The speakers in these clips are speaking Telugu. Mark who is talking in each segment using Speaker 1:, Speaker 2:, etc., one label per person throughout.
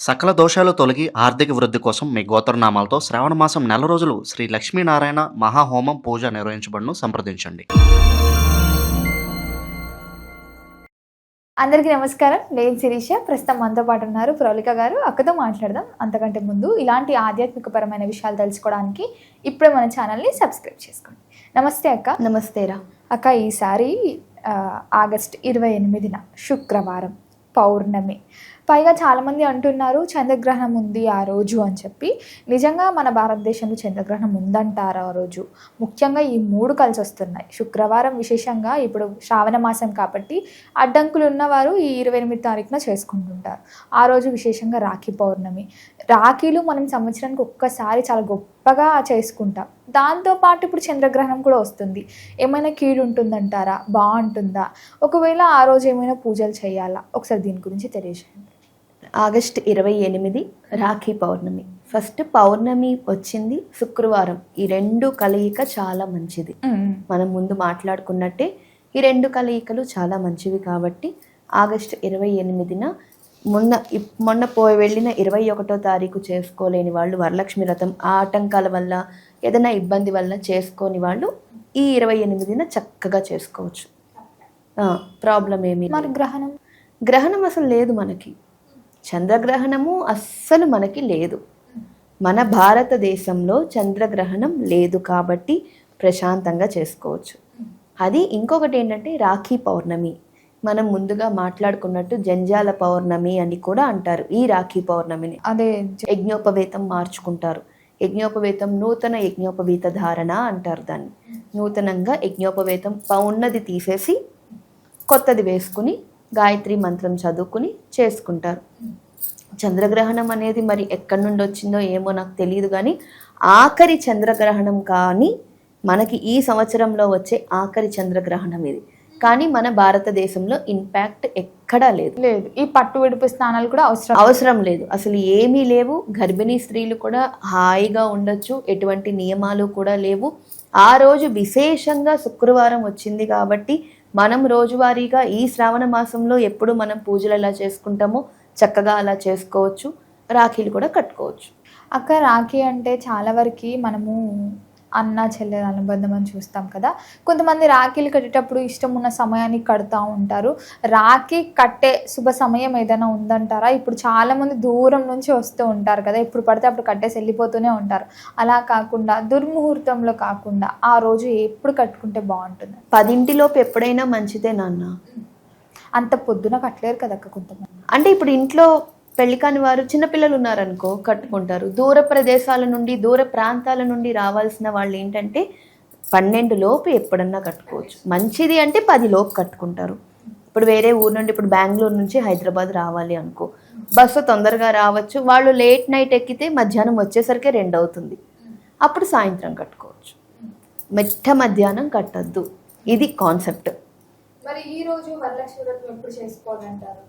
Speaker 1: సకల దోషాలు తొలగి ఆర్థిక వృద్ధి కోసం మీ గోత్రనామాలతో శ్రావణ మాసం నెల రోజులు శ్రీ లక్ష్మీనారాయణ మహాహోమం పూజ నిర్వహించబడును. సంప్రదించండి.
Speaker 2: అందరికీ నమస్కారం. నేను శిరీష. ప్రస్తుతం మనతో పాటు ఉన్నారు ప్రౌలిక గారు. అక్కతో మాట్లాడదాం. అంతకంటే ముందు ఇలాంటి ఆధ్యాత్మికపరమైన విషయాలు తెలుసుకోవడానికి ఇప్పుడే మన ఛానల్ని సబ్స్క్రైబ్ చేసుకోండి. నమస్తే అక్క.
Speaker 3: నమస్తేరా
Speaker 2: అక్క, ఈసారి ఆగస్ట్ 28న శుక్రవారం పౌర్ణమి. పైగా చాలామంది అంటున్నారు చంద్రగ్రహణం ఉంది ఆ రోజు అని చెప్పి. నిజంగా మన భారతదేశంలో చంద్రగ్రహణం ఉందంటారు ఆ రోజు. ముఖ్యంగా ఈ 3 కలిసి వస్తున్నాయి. శుక్రవారం విశేషంగా ఇప్పుడు శ్రావణ మాసం కాబట్టి అడ్డంకులు ఉన్నవారు ఈ 28 తారీఖున చేసుకుంటుంటారు. ఆ రోజు విశేషంగా రాఖీ పౌర్ణమి. రాఖీలు మనం సంవత్సరానికి ఒక్కసారి చాలా గొప్పగా చేసుకుంటాం. దాంతోపాటు ఇప్పుడు చంద్రగ్రహణం కూడా వస్తుంది. ఏమైనా కీడు ఉంటుందంటారా? బాగుంటుందా? ఒకవేళ ఆ రోజు ఏమైనా పూజలు చేయాలా? ఒకసారి దీని గురించి తెలియజేయండి.
Speaker 3: ఆగస్ట్ 28 రాఖీ పౌర్ణమి. ఫస్ట్ పౌర్ణమి వచ్చింది శుక్రవారం. ఈ 2 కలయిక చాలా మంచిది. మనం ముందు మాట్లాడుకున్నట్టే ఈ 2 కలయికలు చాలా మంచివి కాబట్టి ఆగస్ట్ 28న మొన్న వెళ్ళిన 21వ తారీఖు చేసుకోలేని వాళ్ళు, వరలక్ష్మి వ్రతం ఆటంకాల వల్ల ఏదైనా ఇబ్బంది వల్ల చేసుకోని వాళ్ళు ఈ 28న చక్కగా చేసుకోవచ్చు. ప్రాబ్లం ఏమి.
Speaker 2: మరి
Speaker 3: గ్రహణం అసలు లేదు మనకి. చంద్రగ్రహణము అస్సలు మనకి లేదు. మన భారతదేశంలో చంద్రగ్రహణం లేదు కాబట్టి ప్రశాంతంగా చేసుకోవచ్చు. అది ఇంకొకటి ఏంటంటే రాఖీ పౌర్ణమి. మనం ముందుగా మాట్లాడుకున్నట్టు జంజాల పౌర్ణమి అని కూడా అంటారు ఈ రాఖీ పౌర్ణమిని.
Speaker 2: అదే
Speaker 3: యజ్ఞోపవేతం మార్చుకుంటారు. యజ్ఞోపవేతం నూతన యజ్ఞోపవీత ధారణ అంటారు దాన్ని. నూతనంగా యజ్ఞోపవేతం ఉన్నది తీసేసి కొత్తది వేసుకుని గాయత్రి మంత్రం చదువుకుని చేసుకుంటారు. చంద్రగ్రహణం అనేది మరి ఎక్కడి నుండి వచ్చిందో ఏమో నాకు తెలియదు, కానీ ఆఖరి చంద్రగ్రహణం కానీ మనకి ఈ సంవత్సరంలో వచ్చే ఆఖరి చంద్రగ్రహణం ఇది. కానీ మన భారతదేశంలో ఇంపాక్ట్ ఎక్కడా లేదు.
Speaker 2: ఈ పట్టు విడుపు స్నానాలు కూడా
Speaker 3: అవసరం లేదు. అసలు ఏమీ లేవు. గర్భిణీ స్త్రీలు కూడా హాయిగా ఉండొచ్చు. ఎటువంటి నియమాలు కూడా లేవు. ఆ రోజు విశేషంగా శుక్రవారం వచ్చింది కాబట్టి మనం రోజువారీగా ఈ శ్రావణ మాసంలో ఎప్పుడు మనం పూజలు ఎలా చేసుకుంటామో చక్కగా అలా చేసుకోవచ్చు. రాఖీలు కూడా కట్టుకోవచ్చు.
Speaker 2: అక్క, రాఖీ అంటే చాలా వరకు మనము అన్న చెల్లెల అనుబంధం అని చూస్తాం కదా. కొంతమంది రాఖీలు కట్టేటప్పుడు ఇష్టం ఉన్న సమయానికి కడుతూ ఉంటారు. రాఖీ కట్టే శుభ సమయం ఏదైనా ఉందంటారా? ఇప్పుడు చాలామంది దూరం నుంచి వస్తూ ఉంటారు కదా, ఎప్పుడు పడితే అప్పుడు కట్టేసి వెళ్ళిపోతూనే ఉంటారు. అలా కాకుండా దుర్ముహూర్తంలో కాకుండా ఆ రోజు ఎప్పుడు కట్టుకుంటే బాగుంటుంది?
Speaker 3: 10 ఎప్పుడైనా మంచిదే నాన్న.
Speaker 2: అంత పొద్దున కట్టలేరు కదా అక్క కొంతమంది.
Speaker 3: అంటే ఇప్పుడు ఇంట్లో పెళ్లి కాని వారు, చిన్నపిల్లలు ఉన్నారనుకో కట్టుకుంటారు. దూర ప్రదేశాల నుండి, దూర ప్రాంతాల నుండి రావాల్సిన వాళ్ళు ఏంటంటే 12 ఎప్పుడన్నా కట్టుకోవచ్చు. మంచిది అంటే 10 కట్టుకుంటారు. ఇప్పుడు వేరే ఊరు నుండి, ఇప్పుడు బెంగళూరు నుంచి హైదరాబాద్ రావాలి అనుకో, బస్సు తొందరగా రావచ్చు. వాళ్ళు లేట్ నైట్ ఎక్కితే మధ్యాహ్నం వచ్చేసరికి 2 అవుతుంది. అప్పుడు సాయంత్రం కట్టుకోవచ్చు. మధ్యాహ్నం కట్టద్దు. ఇది కాన్సెప్ట్.
Speaker 2: మరి ఈ రోజు వరలక్ష్మి వ్రతం ఎప్పుడు చేసుకోవాలంటారు?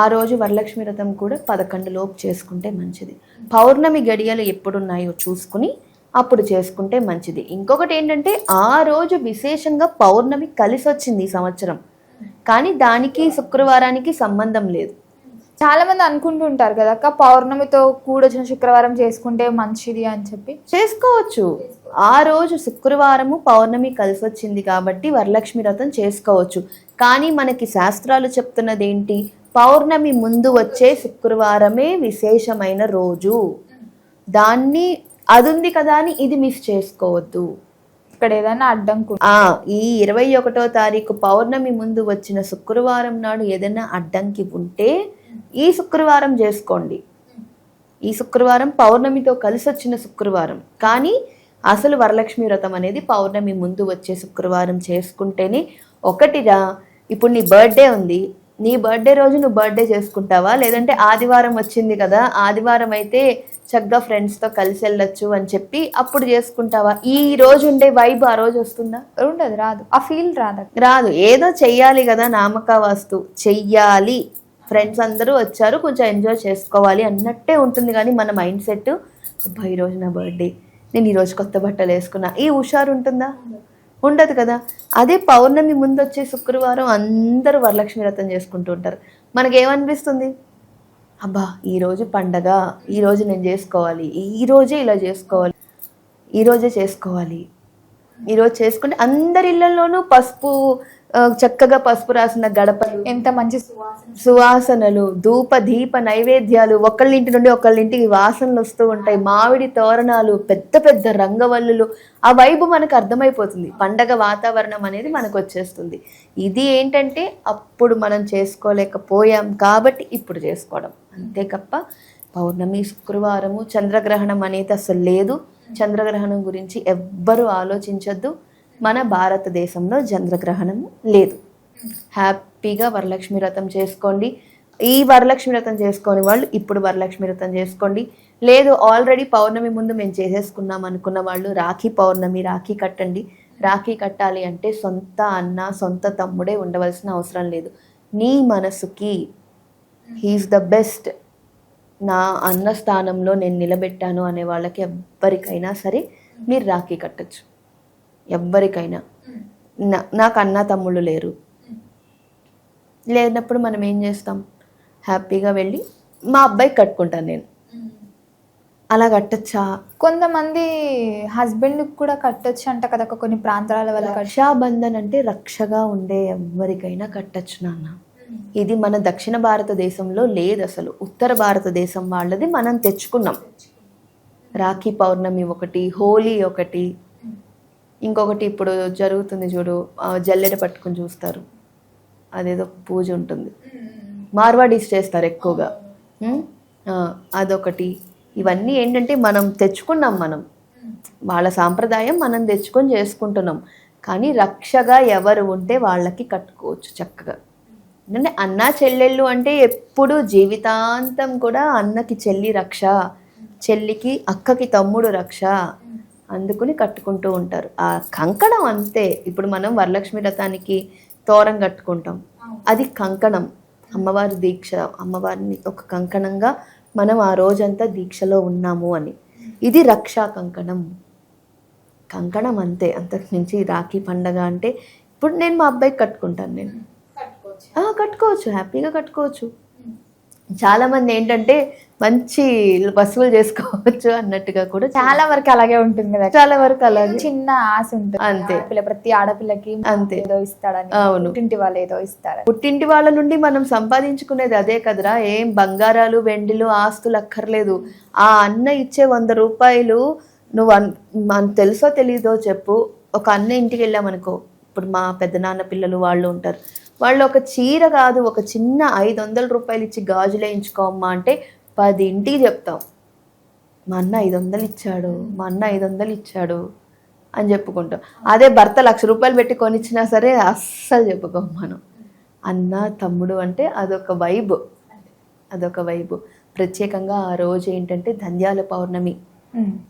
Speaker 3: ఆ రోజు వరలక్ష్మి వ్రతం కూడా 11 చేసుకుంటే మంచిది. పౌర్ణమి గడియలు ఎప్పుడున్నాయో చూసుకుని అప్పుడు చేసుకుంటే మంచిది. ఇంకొకటి ఏంటంటే ఆ రోజు విశేషంగా పౌర్ణమి కలిసి వచ్చింది ఈ సంవత్సరం, కానీ దానికి శుక్రవారానికి సంబంధం లేదు.
Speaker 2: చాలా మంది అనుకుంటూ ఉంటారు కదా అక్క, పౌర్ణమితో కూడొచ్చిన శుక్రవారం చేసుకుంటే మంచిది అని చెప్పి.
Speaker 3: చేసుకోవచ్చు. ఆ రోజు శుక్రవారము పౌర్ణమి కలిసి వచ్చింది కాబట్టి వరలక్ష్మి వ్రతం చేసుకోవచ్చు. కానీ మనకి శాస్త్రాలు చెప్తున్నది ఏంటి? పౌర్ణమి ముందు వచ్చే శుక్రవారమే విశేషమైన రోజు. దాన్ని అది ఉంది కదా అని ఇది మిస్ చేసుకోవద్దు.
Speaker 2: ఇక్కడ ఏదైనా అడ్డంకు
Speaker 3: ఈ 21వ తారీఖు పౌర్ణమి ముందు వచ్చిన శుక్రవారం నాడు ఏదైనా అడ్డంకి ఉంటే ఈ శుక్రవారం చేసుకోండి. ఈ శుక్రవారం పౌర్ణమితో కలిసి వచ్చిన శుక్రవారం. కానీ అసలు వరలక్ష్మి వ్రతం అనేది పౌర్ణమి ముందు వచ్చే శుక్రవారం చేసుకుంటేనే. ఒకటిరా, ఇప్పుడు నీ బర్త్డే ఉంది, నీ బర్త్డే రోజు నువ్వు బర్త్డే చేసుకుంటావా? లేదంటే ఆదివారం వచ్చింది కదా, ఆదివారం అయితే చక్కగా ఫ్రెండ్స్తో కలిసి వెళ్ళొచ్చు అని చెప్పి అప్పుడు చేసుకుంటావా? ఈ రోజు ఉండే వైబ్ ఆ రోజు వస్తుందా?
Speaker 2: ఉండదు, రాదు. ఆ ఫీల్
Speaker 3: రాదు. ఏదో చెయ్యాలి కదా, నామక వాస్తు చెయ్యాలి, ఫ్రెండ్స్ అందరూ వచ్చారు, కొంచెం ఎంజాయ్ చేసుకోవాలి అన్నట్టే ఉంటుంది. కానీ మన మైండ్ సెట్, అబ్బా ఈరోజు నా బర్త్డే, నేను ఈరోజు కొత్త బట్టలు వేసుకున్నా, ఈ హుషారు ఉంటుందా? ఉండదు కదా. అదే పౌర్ణమి ముందు వచ్చే శుక్రవారం అందరూ వరలక్ష్మి వ్రతం చేసుకుంటూ ఉంటారు. మనకేమనిపిస్తుంది? అబ్బా ఈరోజు పండగ, ఈరోజు నేను చేసుకోవాలి, ఈరోజే ఇలా చేసుకోవాలి, ఈరోజే చేసుకోవాలి, ఈరోజు చేసుకుంటే అందరి ఇళ్లలోనూ పసుపు, చక్కగా పసుపు రాసిన గడపలు,
Speaker 2: ఎంత మంచి
Speaker 3: సువాసనలు, ధూప దీప నైవేద్యాలు, ఒకళ్ళింటి నుండి ఒకళ్ళింటికి వాసనలు వస్తూ ఉంటాయి, మామిడి తోరణాలు, పెద్ద పెద్ద రంగవల్లులు. ఆ వైబు మనకు అర్థమైపోతుంది, పండగ వాతావరణం అనేది మనకు వచ్చేస్తుంది. ఇది ఏంటంటే అప్పుడు మనం చేసుకోలేకపోయాం కాబట్టి ఇప్పుడు చేసుకోవడం అంతే. తప్ప పౌర్ణమి, శుక్రవారము, చంద్రగ్రహణం అనేది అసలు లేదు. చంద్రగ్రహణం గురించి ఎవ్వరూ ఆలోచించొద్దు. మన భారతదేశంలో చంద్రగ్రహణం లేదు. హ్యాపీగా వరలక్ష్మి వ్రతం చేసుకోండి. ఈ వరలక్ష్మి వ్రతం చేసుకోని వాళ్ళు ఇప్పుడు వరలక్ష్మి వ్రతం చేసుకోండి. లేదు ఆల్రెడీ పౌర్ణమి ముందు మేము చేసేసుకున్నాం అనుకున్న వాళ్ళు రాఖీ పౌర్ణమి రాఖీ కట్టండి. రాఖీ కట్టాలి అంటే సొంత అన్న సొంత తమ్ముడే ఉండవలసిన అవసరం లేదు. నీ మనసుకి హీఈస్ ద బెస్ట్, నా అన్న స్థానంలో నేను నిలబెట్టాను అనే వాళ్ళకి ఎవ్వరికైనా సరే మీరు రాఖీ కట్టచ్చు. ఎవ్వరికైనా. నాకు అన్న తమ్ముళ్ళు లేనప్పుడు మనం ఏం చేస్తాం, హ్యాపీగా వెళ్ళి మా అబ్బాయికి కట్టుకుంటాను నేను, అలా కట్టచ్చా?
Speaker 2: కొంతమంది హస్బెండ్ కూడా కట్టొచ్చు అంట కదా కొన్ని ప్రాంతాల వల్ల.
Speaker 3: రక్షాబంధన్ అంటే రక్షగా ఉండే ఎవ్వరికైనా కట్టచ్చు నాన్న. ఇది మన దక్షిణ భారతదేశంలో లేదు అసలు, ఉత్తర భారతదేశం వాళ్ళది మనం తెచ్చుకున్నాం. రాఖీ పౌర్ణమి ఒకటి, హోలీ ఒకటి, ఇంకొకటి ఇప్పుడు జరుగుతుంది చూడు, జల్లెడ పట్టుకుని చూస్తారు, అదేదో పూజ ఉంటుంది, మార్వాడీస్ చేస్తారు ఎక్కువగా, అదొకటి. ఇవన్నీ ఏంటంటే మనం తెచ్చుకున్నాం, మనం వాళ్ళ సాంప్రదాయం మనం తెచ్చుకొని చేసుకుంటున్నాం. కానీ రక్షగా ఎవరు ఉంటే వాళ్ళకి కట్టుకోవచ్చు చక్కగా. అంటే అన్న చెల్లెళ్ళు అంటే ఎప్పుడు జీవితాంతం కూడా అన్నకి చెల్లి రక్ష, చెల్లికి అక్కకి తమ్ముడు రక్ష, అందుకుని కట్టుకుంటూ ఉంటారు. ఆ కంకణం అంతే. ఇప్పుడు మనం వరలక్ష్మి వ్రతానికి తోరం కట్టుకుంటాం, అది కంకణం, అమ్మవారి దీక్ష, అమ్మవారిని ఒక కంకణంగా మనం ఆ రోజంతా దీక్షలో ఉన్నాము అని. ఇది రక్షా కంకణం, కంకణం అంతే. అంతకు మించి రాఖీ పండగ అంటే ఇప్పుడు నేను మా అబ్బాయికి కట్టుకుంటాను, నేను కట్టుకోవచ్చు, హ్యాపీగా కట్టుకోవచ్చు. చాలామంది ఏంటంటే మంచి వసూలు చేసుకోవచ్చు అన్నట్టుగా కూడా
Speaker 2: చాలా వరకు అలాగే ఉంటుంది కదా,
Speaker 3: చాలా వరకు అలాగే
Speaker 2: చిన్న ఆశ ఉంటుంది
Speaker 3: అంతే.
Speaker 2: ప్రతి ఆడపిల్లకి
Speaker 3: అంతే,
Speaker 2: ఏదో ఇస్తాడని.
Speaker 3: అవును,
Speaker 2: పుట్టింటి వాళ్ళు ఏదో ఇస్తారు.
Speaker 3: పుట్టింటి వాళ్ళ నుండి మనం సంపాదించుకునేది అదే కదరా. ఏం బంగారాలు వెండిలు ఆస్తులు అక్కర్లేదు. ఆ అన్న ఇచ్చే 100 రూపాయలు నువ్వు తెలుసో తెలీదో చెప్పు, ఒక అన్న ఇంటికి వెళ్ళామనుకో, ఇప్పుడు మా పెద్దనాన్న పిల్లలు వాళ్ళు ఉంటారు, వాళ్ళు ఒక చీర కాదు ఒక చిన్న 500 రూపాయలు ఇచ్చి గాజులు వేయించుకోమ్మా అంటే 10 ఇంటికి చెప్తాం, మా అన్న 500 ఇచ్చాడు, మా అన్న 500 ఇచ్చాడు అని చెప్పుకుంటాం. అదే భర్త 1,00,000 రూపాయలు పెట్టి కొనిచ్చినా సరే అస్సలు చెప్పుకోం మనం. అన్న తమ్ముడు అంటే అదొక వైబ్, అదొక వైబ్. ప్రత్యేకంగా ఆ రోజు ఏంటంటే ధన్యాల పౌర్ణమి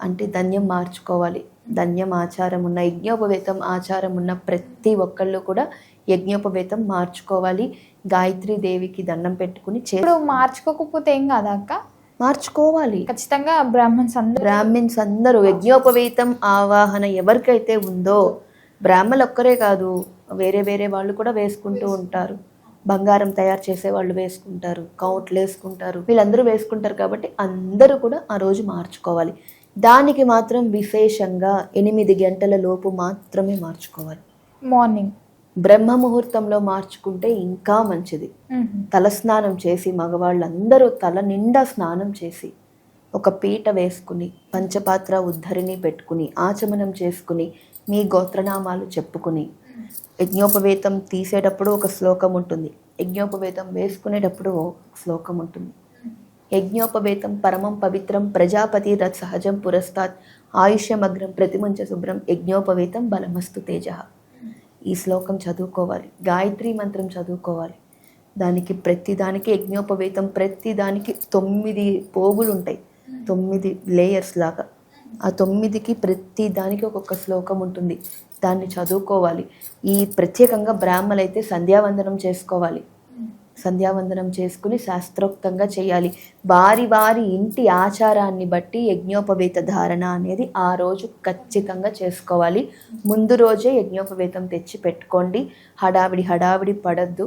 Speaker 3: అంటే ధన్యం మార్చుకోవాలి. ధన్యం ఆచారం ఉన్న, యజ్ఞోపవేతం ఆచారం ఉన్న ప్రతి ఒక్కళ్ళు కూడా యజ్ఞోపవేతం మార్చుకోవాలి. గాయత్రీ దేవికి దండం పెట్టుకుని
Speaker 2: ఇప్పుడు మార్చుకోకపోతే ఏం కాదా అక్క?
Speaker 3: మార్చుకోవాలి
Speaker 2: ఖచ్చితంగా. బ్రాహ్మిన్స్
Speaker 3: అందరూ యజ్ఞోపవేతం ఆవాహన ఎవరికైతే ఉందో, బ్రాహ్మణులు ఒక్కరే కాదు, వేరే వేరే వాళ్ళు కూడా వేసుకుంటూ ఉంటారు. బంగారం తయారు చేసే వాళ్ళు వేసుకుంటారు, కౌంట్లు వేసుకుంటారు, వీళ్ళందరూ వేసుకుంటారు. కాబట్టి అందరూ కూడా ఆ రోజు మార్చుకోవాలి. దానికి మాత్రం విశేషంగా 8 గంటల లోపు మాత్రమే మార్చుకోవాలి.
Speaker 2: మార్నింగ్
Speaker 3: బ్రహ్మ ముహూర్తంలో మార్చుకుంటే ఇంకా మంచిది. తలస్నానం చేసి మగవాళ్ళందరూ తల నిండా స్నానం చేసి ఒక పీట వేసుకుని పంచపాత్ర ఉద్ధరిని పెట్టుకుని ఆచమనం చేసుకుని మీ గోత్రనామాలు చెప్పుకుని, యజ్ఞోపవేతం తీసేటప్పుడు ఒక శ్లోకం ఉంటుంది, యజ్ఞోపవేతం వేసుకునేటప్పుడు శ్లోకం ఉంటుంది. యజ్ఞోపవేతం పరమం పవిత్రం ప్రజాపతి రత్ సహజం పురస్తాత్ ఆయుష్యమగ్రం ప్రతిమంచ శుభ్రం యజ్ఞోపవేతం బలమస్తు తేజ. ఈ శ్లోకం చదువుకోవాలి, గాయత్రీ మంత్రం చదువుకోవాలి. దానికి ప్రతిదానికి యజ్ఞోపవేతం, ప్రతిదానికి 9 పోగులు ఉంటాయి, 9 లేయర్స్ లాగా. ఆ 9కి ప్రతి దానికి ఒక్కొక్క శ్లోకం ఉంటుంది, దాన్ని చదువుకోవాలి. ఈ ప్రత్యేకంగా బ్రాహ్మణులు అయితే సంధ్యావందనం చేసుకోవాలి. సంధ్యావందనం చేసుకుని శాస్త్రోక్తంగా చేయాలి. వారి వారి ఇంటి ఆచారాన్ని బట్టి యజ్ఞోపవేత ధారణ అనేది ఆ రోజు ఖచ్చితంగా చేసుకోవాలి. ముందు రోజే యజ్ఞోపవేతం తెచ్చి పెట్టుకోండి. హడావిడి పడద్దు.